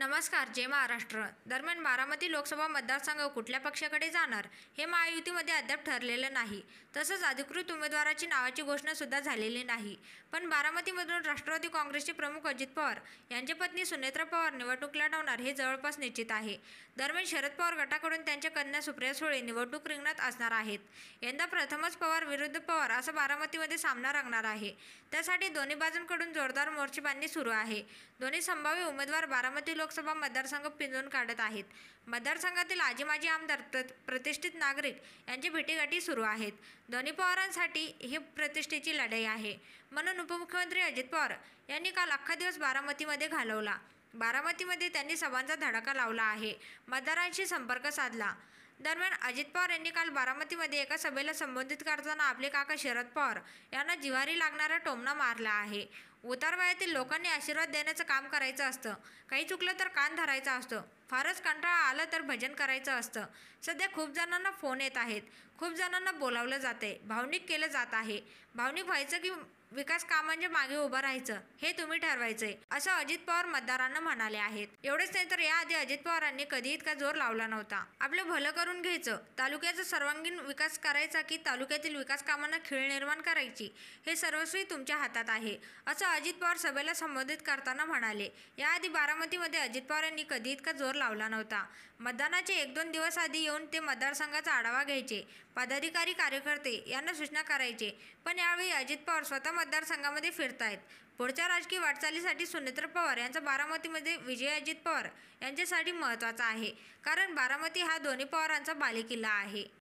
नमस्कार. जय महाराष्ट्र. दरम्यान बारामती लोकसभा मतदारसंघ कुठल्या पक्षाकडे जाणार हे महायुतीमध्ये अद्याप ठरलेलं नाही. तसंच अधिकृत उमेदवाराची नावाची घोषणा सुद्धा झालेली नाही. पण बारामतीमधून राष्ट्रवादी काँग्रेसचे प्रमुख अजित पवार यांची पत्नी सुनेत्रा पवार निवडणूक लढवणार हे जवळपास निश्चित आहे. दरम्यान शरद पवार गटाकडून त्यांच्या कन्या सुप्रिया सुळे निवडणूक रिंगणात असणार आहेत. यंदा प्रथमच पवार विरुद्ध पवार असा बारामतीमध्ये सामना रंगणार आहे. त्यासाठी दोन्ही बाजूंकडून जोरदार मोर्चेबांधणी सुरू आहे. दोन्ही संभाव्य उमेदवार बारामती लोकसभा मतदारसंघ पिंजून काढत आहेत. मतदारसंघातील आजी माजी आमदार प्रतिष्ठित नागरिक यांची भेटीगाठी सुरू आहेत. दोन्ही पवारांसाठी ही प्रतिष्ठेची लढाई आहे. म्हणून उपमुख्यमंत्री अजित पवार यांनी काल अख्खा दिवस बारामतीमध्ये घालवला. बारामतीमध्ये त्यांनी सभांचा धडाका लावला आहे. मतदारांशी संपर्क साधला. दरम्यान अजित पवार यांनी काल बारामतीमध्ये एका सभेला संबोधित करताना आपले काका शरद पवार यांना जिव्हारी लागणारा टोमणा मारला आहे. उतार वयातील लोकांनी आशीर्वाद देण्याचं काम करायचं असतं. काही चुकलं तर कान धरायचा असतो. फारच कंटाळा आला तर भजन करायचं असतं. सध्या खूप जणांना फोन येत आहेत. खूप जणांना बोलावलं जाते. भावनिक केलं जात आहे. भावनिक व्हायचं की विकास कामांच्या मागे उभं राहायचं हे तुम्ही ठरवायचंय, असं अजित पवार मतदारांना म्हणाले आहेत. एवढेच नाही तर याआधी अजित पवारांनी कधी इतका जोर लावला नव्हता. आपलं भलं करून घ्यायचं, तालुक्याचा सर्वांगीण विकास करायचा की तालुक्यातील विकास कामांना खीळ निर्माण करायची हे सर्वस्वी तुमच्या हातात आहे, असं अजित पवार सभेला संबोधित करताना म्हणाले. याआधी बारामतीमध्ये अजित पवार यांनी कधी इतका जोर लावला नव्हता. मतदानाचे 1-2 दिवस आधी येऊन ते मतदारसंघाचा आढावा घ्यायचे. पदाधिकारी कार्यकर्ते यांना सूचना करायचे. पण यावेळी अजित पवार स्वतः मतदारसंघामध्ये फिरतायत. पुढच्या राजकीय वाटचालीसाठी सुनेत्रा पवार यांचा बारामतीमध्ये विजय अजित पवार यांच्यासाठी महत्त्वाचा आहे. कारण बारामती हा दोन्ही पवारांचा बालेकिल्ला आहे.